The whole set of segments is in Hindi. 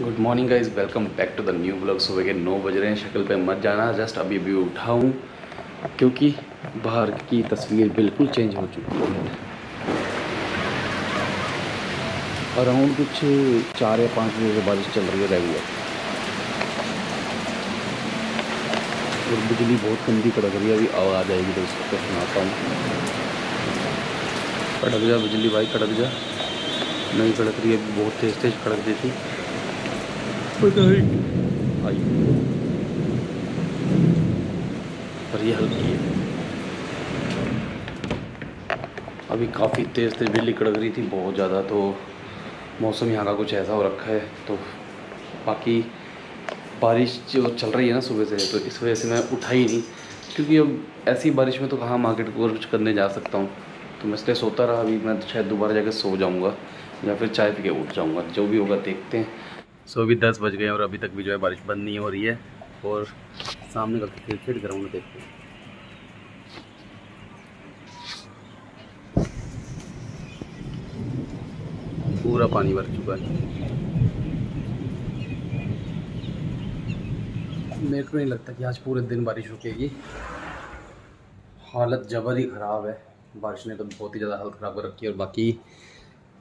Good morning guys, welcome back to the new blog. सुबह के 9 बज रहे हैं। शक्ल पे मत जाना, जस्ट अभी अभी उठा हूँ क्योंकि बाहर की तस्वीर बिल्कुल चेंज हो चुकी है। अराउंड कुछ 4 या 5 बजे से बारिश चल रही है रेगुलर, और बिजली बहुत गंदी कड़क रही है। अभी आवाज़ आएगी तो उसको सुनाता हूँ। कड़क जा बिजली भाई, कड़क जा। नहीं कड़क रही है, बहुत तेज़ तेज़ कड़क देती आई, पर ये हल्की है। अभी काफ़ी तेज़ तेज़ बिजली कड़क रही थी, बहुत ज़्यादा। तो मौसम यहाँ का कुछ ऐसा हो रखा है। तो बाकी बारिश जो चल रही है ना सुबह से, तो इस वजह से मैं उठा ही नहीं, क्योंकि अब ऐसी बारिश में तो कहाँ मार्केट को कुछ करने जा सकता हूँ। तो मैं इसलिए सोता रहा। अभी मैं शायद दोबारा जाकर सो जाऊँगा या फिर चाय पी के उठ जाऊँगा, जो भी होगा देखते हैं। सो अभी 10 बज गए और अभी तक भी जो है बारिश बंद नहीं हो रही है। और सामने का क्रिकेट ग्राउंड देखते हैं। पूरा पानी भर चुका है। मेरे को नहीं लगता कि आज पूरे दिन बारिश रुकेगी। हालत जबर ही ख़राब है। बारिश ने तो बहुत ही ज़्यादा हालत ख़राब कर रखी है। और बाकी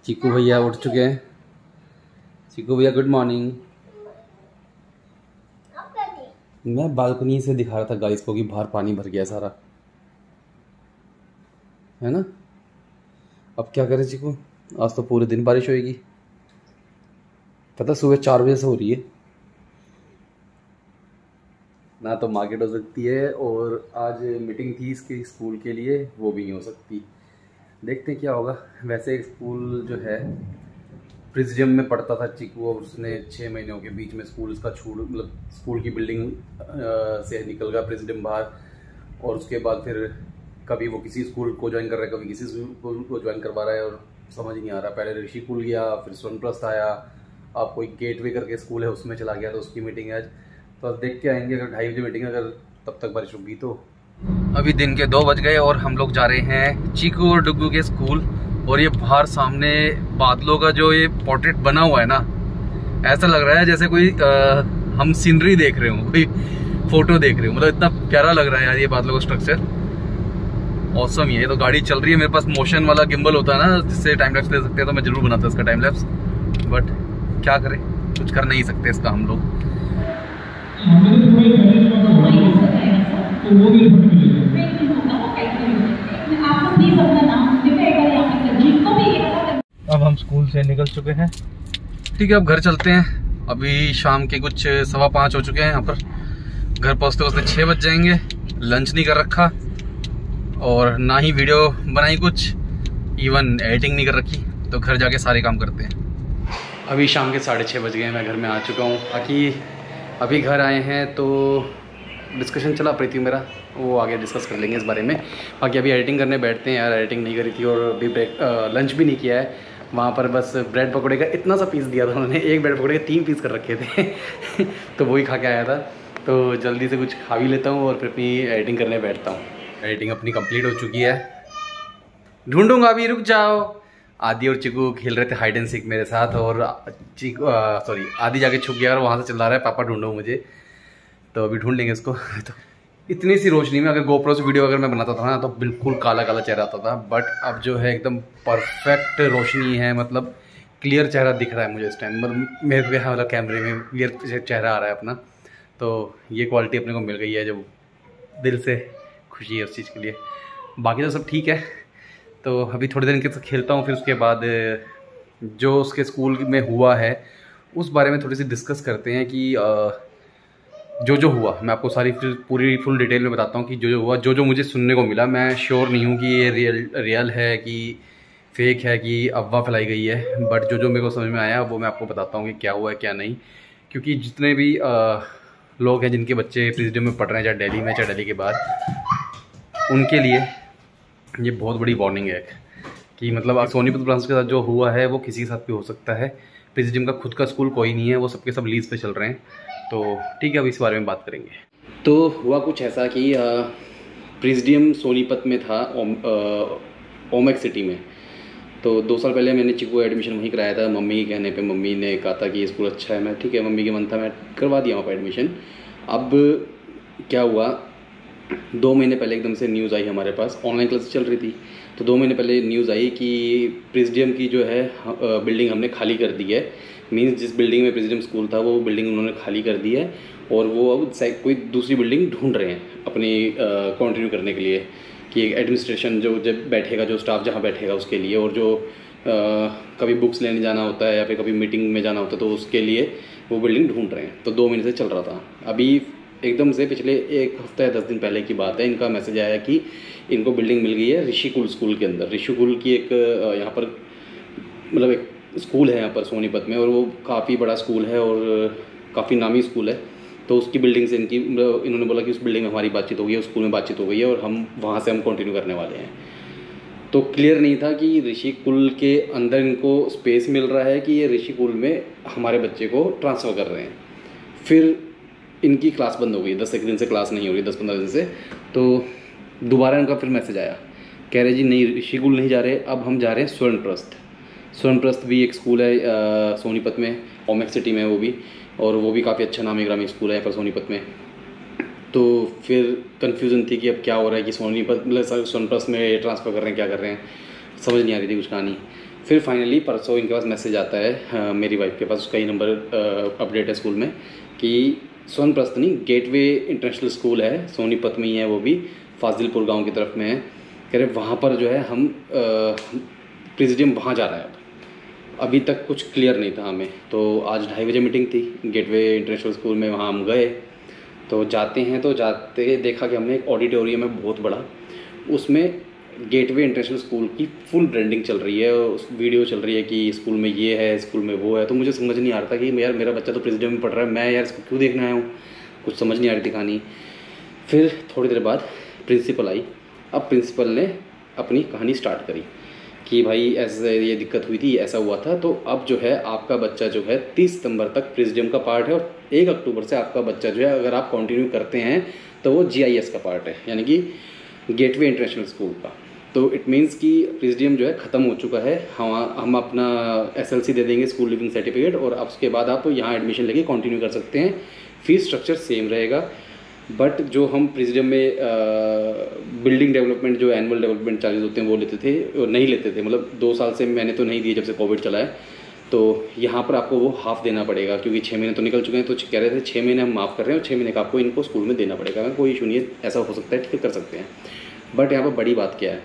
चीकू भैया उठ चुके हैं। चीकू भैया गुड मॉर्निंग। मैं बालकनी से दिखा रहा था गाइस को कि बाहर पानी भर गया सारा, है ना। अब क्या करें चीकू, आज तो पूरे दिन बारिश होएगी। पता सुबह 4 बजे से हो रही है ना। तो मार्केट हो सकती है, और आज मीटिंग थी इसके स्कूल के लिए, वो भी नहीं हो सकती। देखते हैं क्या होगा। वैसे स्कूल जो है प्रिज्म में पढ़ता था चीकू, और उसने 6 महीनों के बीच में स्कूल उसका छूट, मतलब स्कूल की बिल्डिंग से निकल गया प्रिज्म बाहर। और उसके बाद फिर कभी वो किसी स्कूल को ज्वाइन कर रहा है, कभी किसी स्कूल को ज्वाइन करवा रहा है, और समझ ही नहीं आ रहा। पहले ऋषि कुल गया, फिर सोनप्रस्थ आया, अब कोई गेटवे करके स्कूल है उसमें चला गया। तो उसकी मीटिंग है आज, तो अब देख के आएंगे। अगर 2:30 बजे मीटिंग है, अगर तब तक बारिश रुकी तो। अभी दिन के 2 बज गए और हम लोग जा रहे हैं चीकू और डुगू के स्कूल। और ये बाहर सामने बादलों का जो ये पोर्ट्रेट बना हुआ है ना, ऐसा लग रहा है जैसे कोई हम सीनरी देख रहे हो, कोई फोटो देख रहे हो। मतलब इतना प्यारा लग रहा है यार ये बादलों का स्ट्रक्चर। ऑसम ये तो गाड़ी चल रही है। मेरे पास मोशन वाला गिम्बल होता है ना, जिससे टाइम लैप्स ले सकते हैं, तो मैं जरूर बनाता इसका टाइम लैप्स। बट क्या करें, कुछ कर नहीं सकते इसका हम लोग। अब हम स्कूल से निकल चुके हैं। ठीक है, अब घर चलते हैं। अभी शाम के कुछ 5:15 हो चुके हैं। यहाँ पर घर पहुँचते पहुँचते 6 बज जाएंगे। लंच नहीं कर रखा और ना ही वीडियो बनाई, कुछ इवन एडिटिंग नहीं कर रखी। तो घर जाके सारे काम करते हैं। अभी शाम के 6:30 बज गए हैं। मैं घर में आ चुका हूँ। बाकी अभी घर आए हैं तो डिस्कशन चला प्रीति मेरा, वो आगे डिस्कस कर लेंगे इस बारे में। बाकी अभी एडिटिंग करने बैठते हैं यार। एडिटिंग नहीं करी थी और अभी लंच भी नहीं किया है। वहाँ पर बस ब्रेड पकौड़े का इतना सा पीस दिया था उन्होंने, एक ब्रेड पकौड़े के 3 पीस कर रखे थे तो वही खा के आया था। तो जल्दी से कुछ खा भी लेता हूँ और फिर अपनी एडिटिंग करने बैठता हूँ। एडिटिंग अपनी कंप्लीट हो चुकी है। ढूंढूंगा अभी, रुक जाओ। आदि और चिकू खेल रहे थे हाइड एंड सीक मेरे साथ, और आदि जाके छुप गया और वहाँ से चिल्ला रहा है पापा ढूंढो मुझे। तो अभी ढूंढ लेंगे इसको तो इतनी सी रोशनी में अगर गोप्रो से वीडियो अगर मैं बनाता था ना, तो बिल्कुल काला काला चेहरा आता था। बट अब जो है एकदम परफेक्ट रोशनी है, मतलब क्लियर चेहरा दिख रहा है मुझे इस टाइम। मतलब मेरे को यहाँ मतलब कैमरे में क्लियर चेहरा आ रहा है अपना। तो ये क्वालिटी अपने को मिल गई है, जो दिल से खुशी है उस चीज़ के लिए। बाकी तो सब ठीक है। तो अभी थोड़ी देर इनके साथ खेलता हूँ, फिर उसके बाद जो उसके स्कूल में हुआ है उस बारे में थोड़ी सी डिस्कस करते हैं कि जो हुआ मैं आपको सारी पूरी फुल डिटेल में बताता हूँ कि जो हुआ, जो मुझे सुनने को मिला। मैं श्योर नहीं हूँ कि ये रियल है कि फेक है कि अफवाह फैलाई गई है। बट जो मेरे को समझ में आया वो मैं आपको बताता हूँ कि क्या हुआ है क्या नहीं। क्योंकि जितने भी लोग हैं जिनके बच्चे प्रिज्म में पढ़ रहे हैं, चाहे दिल्ली में चाहे दिल्ली के बाहर, उनके लिए ये बहुत बड़ी वार्निंग है कि मतलब सोनीपत ब्रांच के साथ जो हुआ है वो किसी के साथ भी हो सकता है। प्रिज्म का खुद का स्कूल कोई नहीं है, वो सबके सब लीज पे चल रहे हैं। तो ठीक है, अब इस बारे में बात करेंगे। तो हुआ कुछ ऐसा कि प्रिज्म सोनीपत में था, ओमेक सिटी में। तो 2 साल पहले मैंने चिकू एडमिशन वहीं कराया था, मम्मी के कहने पे। मम्मी ने कहा था कि ये स्कूल अच्छा है, मैं ठीक है, मम्मी के मन था, मैं करवा दिया वहाँ पर एडमिशन। अब क्या हुआ, 2 महीने पहले एकदम से न्यूज़ आई हमारे पास, ऑनलाइन क्लास चल रही थी, तो 2 महीने पहले न्यूज़ आई कि प्रेसिडियम की जो है बिल्डिंग हमने खाली कर दी है। मीन्स जिस बिल्डिंग में प्रेसिडियम स्कूल था वो बिल्डिंग उन्होंने खाली कर दी है, और वो अब कोई दूसरी बिल्डिंग ढूंढ रहे हैं अपनी कंटिन्यू करने के लिए, कि एडमिनिस्ट्रेशन जो जब बैठेगा, जो स्टाफ जहाँ बैठेगा उसके लिए, और जो कभी बुक्स लेने जाना होता है या फिर कभी मीटिंग में जाना होता है तो उसके लिए वो बिल्डिंग ढूंढ रहे हैं। तो 2 महीने से चल रहा था। अभी एकदम से पिछले 1 हफ्ता या 10 दिन पहले की बात है, इनका मैसेज आया कि इनको बिल्डिंग मिल गई है ऋषिकुल स्कूल के अंदर। ऋषिकुल की एक यहाँ पर मतलब एक स्कूल है यहाँ पर सोनीपत में, और वो काफ़ी बड़ा स्कूल है और काफ़ी नामी स्कूल है। तो उसकी बिल्डिंग से इन्होंने बोला कि उस बिल्डिंग में हमारी बातचीत हो गई है, उस स्कूल में बातचीत हो गई है, और हम वहाँ से हम कंटिन्यू करने वाले हैं। तो क्लियर नहीं था कि ऋषिकुल के अंदर इनको स्पेस मिल रहा है कि ये ऋषिकुल में हमारे बच्चे को ट्रांसफ़र कर रहे हैं। फिर इनकी क्लास बंद हो गई, 10 दिन से क्लास नहीं हो रही, 10-15 दिन से। तो दोबारा इनका फिर मैसेज आया, कह रहे जी नहीं, ऋषिकुल नहीं जा रहे, अब हम जा रहे हैं स्वर्ण प्रस्थ। स्वर्ण प्रस्थ भी एक स्कूल है सोनीपत में, ओमेक्स सिटी में है वो भी, और वो भी काफ़ी अच्छा नामी ग्रामी स्कूल है पर सोनीपत में। तो फिर कन्फ्यूज़न थी कि अब क्या हो रहा है कि सोनीपत मतलब स्वर्ण प्रस्थ में ट्रांसफ़र कर रहे हैं, क्या कर रहे हैं, समझ नहीं आ रही थी कुछ कहानी। फिर फाइनली परसों इनके पास मैसेज आता है, मेरी वाइफ के पास, उसका ही नंबर अपडेट है स्कूल में, कि स्वर्ण प्रस्थ नहीं, गेटवे इंटरनेशनल स्कूल है, सोनीपत में ही है, वो भी फाजिलपुर गांव की तरफ में है। कह रहे वहाँ पर जो है हम प्रेसिडियम वहाँ जा रहा है। अब अभी तक कुछ क्लियर नहीं था हमें। तो आज 2:30 बजे मीटिंग थी गेटवे इंटरनेशनल स्कूल में, वहाँ हम गए। तो जाते हैं, तो जाते देखा कि हमने एक ऑडिटोरियम है बहुत बड़ा, उसमें गेटवे इंटरनेशनल स्कूल की फुल ब्रांडिंग चल रही है, उस वीडियो चल रही है कि स्कूल में ये है, स्कूल में वो है। तो मुझे समझ नहीं आ रहा था कि यार मेरा बच्चा तो प्रेसिडियम में पढ़ रहा है, मैं यार इसको क्यों देखने आया हूँ, कुछ समझ नहीं आ रही थी कहानी। फिर थोड़ी देर बाद प्रिंसिपल आई। अब प्रिंसिपल ने अपनी कहानी स्टार्ट करी कि भाई ऐसे ये दिक्कत हुई थी, ऐसा हुआ था, तो अब जो है आपका बच्चा जो है 30 सितंबर तक प्रेसिडियम का पार्ट है, और 1 अक्टूबर से आपका बच्चा जो है अगर आप कंटिन्यू करते हैं तो वो GIS का पार्ट है, यानी कि गेटवे इंटरनेशनल स्कूल का। तो इट मीन्स कि प्रेसिडियम जो है ख़त्म हो चुका है, हम अपना SLC दे देंगे, स्कूल लिविंग सर्टिफिकेट, और उसके बाद आप यहाँ एडमिशन लेके कंटिन्यू कर सकते हैं। फीस स्ट्रक्चर सेम रहेगा, बट जो हम प्रेसिडियम में बिल्डिंग डेवलपमेंट जो एनुअल डेवलपमेंट चार्जेस होते हैं वो लेते थे, वो नहीं लेते थे, मतलब 2 साल से मैंने तो नहीं दिए जब से कोविड चला है। तो यहाँ पर आपको वो हाफ़ देना पड़ेगा, क्योंकि 6 महीने तो निकल चुके हैं। तो कह रहे थे 6 महीने हम माफ़ कर रहे हैं और 6 महीने का आपको इनको स्कूल में देना पड़ेगा। मैं कोई इशू नहीं है, ऐसा हो सकता है, ठीक है, कर सकते हैं। बट यहाँ पर बड़ी बात क्या है,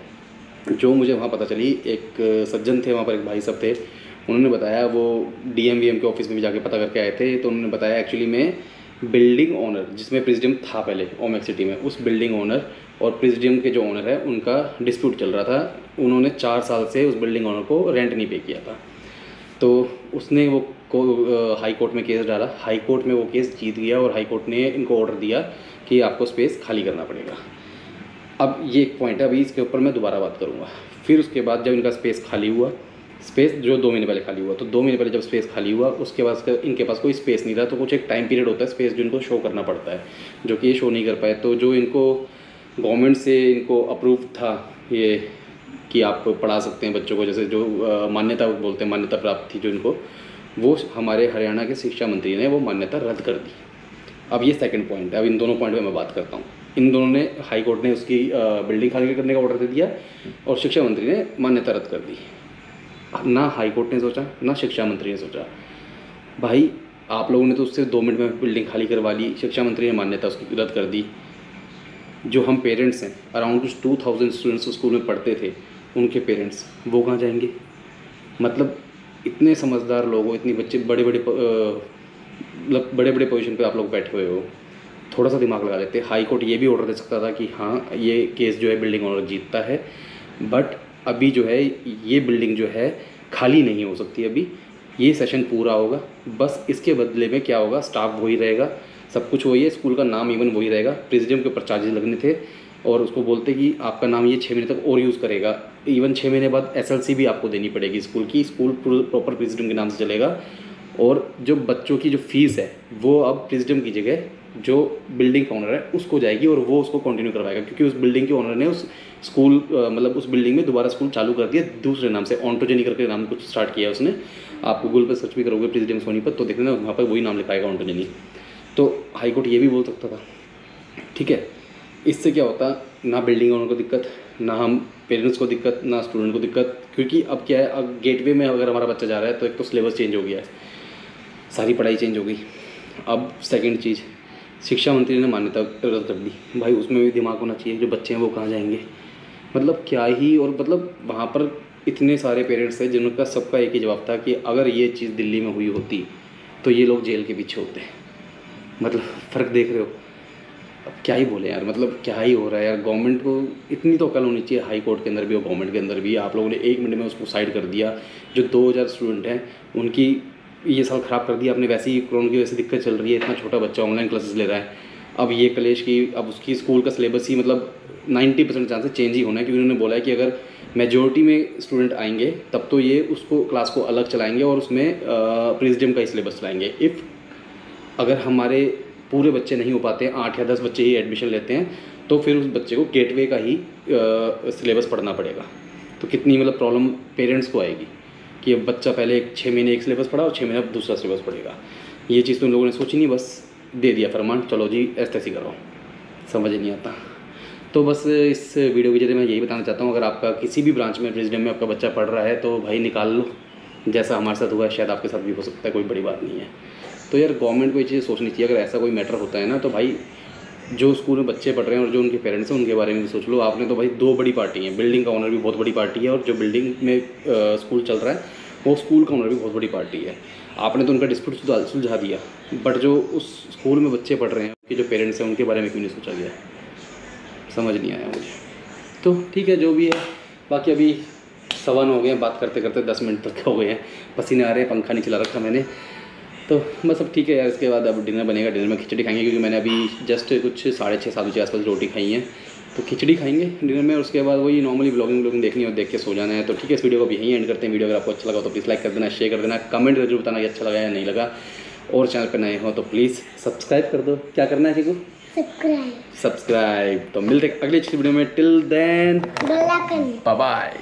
जो मुझे वहाँ पता चली, एक सज्जन थे वहाँ पर, एक भाई साहब थे, उन्होंने बताया, वो DM के ऑफिस में भी जाके पता करके आए थे। तो उन्होंने बताया एक्चुअली में बिल्डिंग ओनर जिसमें प्रेसिडियम था पहले ओमेक्स सिटी में, उस बिल्डिंग ओनर और प्रेसिडियम के जो ओनर है उनका डिस्प्यूट चल रहा था। उन्होंने 4 साल से उस बिल्डिंग ओनर को रेंट नहीं पे किया था। तो उसने वो हाई कोर्ट में केस डाला, हाई कोर्ट में वो केस जीत गया, और हाई कोर्ट ने इनको ऑर्डर दिया कि आपको स्पेस खाली करना पड़ेगा। अब ये एक पॉइंट है, अभी इसके ऊपर मैं दोबारा बात करूँगा। फिर उसके बाद जब इनका स्पेस खाली हुआ, स्पेस जो 2 महीने पहले खाली हुआ, तो 2 महीने पहले जब स्पेस खाली हुआ, उसके बाद इनके पास कोई स्पेस नहीं रहा। तो कुछ एक टाइम पीरियड होता है स्पेस जो इनको शो करना पड़ता है, जो कि ये शो नहीं कर पाए। तो जो इनको गवर्नमेंट से इनको अप्रूव था ये कि आप पढ़ा सकते हैं बच्चों को, जैसे जो मान्यता बोलते हैं, मान्यता प्राप्त थी जो इनको, वो हमारे हरियाणा के शिक्षा मंत्री ने वो मान्यता रद्द कर दी। अब ये सेकंड पॉइंट है, अब इन दोनों पॉइंट पे मैं बात करता हूँ। इन दोनों ने, हाई कोर्ट ने उसकी बिल्डिंग खाली करने का ऑर्डर दे दिया, और शिक्षा मंत्री ने मान्यता रद्द कर दी। ना हाई कोर्ट ने सोचा, ना शिक्षा मंत्री ने सोचा। भाई आप लोगों ने तो उससे 2 मिनट में बिल्डिंग खाली करवा ली, शिक्षा मंत्री ने मान्यता उसकी रद्द कर दी। जो हम पेरेंट्स हैं, अराउंड कुछ 2000 स्टूडेंट्स स्कूल में पढ़ते थे, उनके पेरेंट्स वो कहाँ जाएंगे? मतलब इतने समझदार लोग हो, इतने बच्चे मतलब बड़े बड़े पोजीशन पे आप लोग बैठे हुए हो, थोड़ा सा दिमाग लगा लेते। हाई कोर्ट ये भी ऑर्डर दे सकता था कि हाँ ये केस जो है बिल्डिंग ओनर जीतता है, बट अभी जो है ये बिल्डिंग जो है खाली नहीं हो सकती। अभी ये सेशन पूरा होगा, बस इसके बदले में क्या होगा, स्टाफ वही रहेगा, सब कुछ वही है, स्कूल का नाम इवन वही रहेगा। प्रेसिडियम के ऊपर चार्जेस लगने थे, और उसको बोलते कि आपका नाम ये 6 महीने तक और यूज़ करेगा। इवन 6 महीने बाद SLC भी आपको देनी पड़ेगी स्कूल की, स्कूल प्रॉपर प्रेसिडियम के नाम से चलेगा। और जो बच्चों की जो फीस है वो अब प्रेसिडियम की जगह जो बिल्डिंग का ओनर है उसको जाएगी, और वो उसको कंटिन्यू करवाएगा, क्योंकि उस बिल्डिंग के ओनर ने उस स्कूल मतलब उस बिल्डिंग में दोबारा स्कूल चालू कर दिया दूसरे नाम से, ऑन्टोजेनी करके नाम कुछ स्टार्ट किया है उसने। आप गूगल पर सर्च भी करोगे प्रेसिडेंट सोनीपत तो देखना वहाँ पर वही नाम लिखाएगा ऑन्टोजेनी। तो हाई कोर्ट ये भी बोल सकता था, ठीक है। इससे क्या होता, ना बिल्डिंग ओनर को दिक्कत, ना हम पेरेंट्स को दिक्कत, ना स्टूडेंट को दिक्कत। क्योंकि अब क्या है, अब गेटवे में अगर हमारा बच्चा जा रहा है तो एक तो सिलेबस चेंज हो गया है, सारी पढ़ाई चेंज हो गई। अब सेकंड चीज़, शिक्षा मंत्री ने मान्यता रद्द कर दी। भाई उसमें भी दिमाग होना चाहिए, जो बच्चे हैं वो कहाँ जाएंगे, मतलब क्या ही। और मतलब वहाँ पर इतने सारे पेरेंट्स थे जिनका सबका एक ही जवाब था कि अगर ये चीज़ दिल्ली में हुई होती तो ये लोग जेल के पीछे होते। मतलब फ़र्क देख रहे हो। अब क्या ही बोले यार, मतलब क्या ही हो रहा है यार। गवर्नमेंट को इतनी तो अकल होनी चाहिए, हाई कोर्ट के अंदर भी और गवर्नमेंट के अंदर भी। आप लोगों ने 1 मिनट में उसको साइड कर दिया। जो 2000 स्टूडेंट हैं उनकी ये साल ख़राब कर दिया आपने। वैसे ही कोरोना की वजह से दिक्कत चल रही है, इतना छोटा बच्चा ऑनलाइन क्लासेस ले रहा है। अब ये कलेश की, अब उसकी स्कूल का सिलेबस ही मतलब 90% चांसेस चेंज ही होना है। क्योंकि उन्होंने बोला है कि अगर मेजोरिटी में स्टूडेंट आएंगे तब तो ये उसको क्लास को अलग चलाएंगे और उसमें प्रेसिडेंट का ही सिलेबस चलाएंगे। इफ़ अगर हमारे पूरे बच्चे नहीं हो पाते हैं, 8 या 10 बच्चे ही एडमिशन लेते हैं, तो फिर उस बच्चे को गेटवे का ही सिलेबस पढ़ना पड़ेगा। तो कितनी मतलब प्रॉब्लम पेरेंट्स को आएगी कि अब बच्चा पहले 6 महीने एक सिलेबस पढ़ा और 6 महीने दूसरा सिलेबस पढ़ेगा। ये चीज़ तो उन लोगों ने सोची नहीं, बस दे दिया फरमान, चलो जी ऐसे करो, समझ नहीं आता। तो बस इस वीडियो के जरिए मैं यही बताना चाहता हूँ, अगर आपका किसी भी ब्रांच में प्रेसिडेंट में आपका बच्चा पढ़ रहा है तो भाई निकाल लो। जैसा हमारे साथ हुआ है शायद आपके साथ भी हो सकता है, कोई बड़ी बात नहीं है। तो यार गवर्नमेंट को ये चीज़ सोचनी चाहिए, अगर ऐसा कोई मैटर होता है ना तो भाई जो स्कूल में बच्चे पढ़ रहे हैं और जो उनके पेरेंट्स हैं उनके बारे में भी सोच लो। आपने तो भाई 2 बड़ी पार्टी हैं, बिल्डिंग का ओनर भी बहुत बड़ी पार्टी है और जो बिल्डिंग में स्कूल चल रहा है वो स्कूल का ओनर भी बहुत बड़ी पार्टी है। आपने तो उनका डिस्प्यूट सुलझा दिया, बट जो उस स्कूल में बच्चे पढ़ रहे हैं कि जो पेरेंट्स हैं उनके बारे में क्यों नहीं सोचा गया, समझ नहीं आया मुझे। तो ठीक है जो भी है, बाकी अभी 9:15 हो गए हैं, बात करते करते 10 मिनट तक हो गए हैं, पसीने आ रहे हैं, पंखा नहीं चला रखा मैंने। तो बस अब ठीक है यार, इसके बाद अब डिनर बनेगा। डिनर में खिचड़ी खाएंगे क्योंकि मैंने अभी जस्ट कुछ 6:30-7 बजे आसपास रोटी खाई है, तो खिचड़ी खाएंगे डिनर में। और उसके बाद वही नॉर्मली ब्लॉगिंग देखनी है और देख के सो जाना है। तो ठीक है, इस वीडियो को भी यहीं एंड करते हैं। वीडियो अगर आपको अच्छा लगा तो प्लीज़ लाइक कर देना, शेयर कर देना, कमेंट जरूर बताना कि अच्छा लगा या नहीं लगा। और चैनल पर नए हो तो प्लीज़ सब्सक्राइब कर दो। क्या करना है चिकू? सब्सक्राइब। तो मिलते हैं अगली अच्छी वीडियो में। Till then bye bye.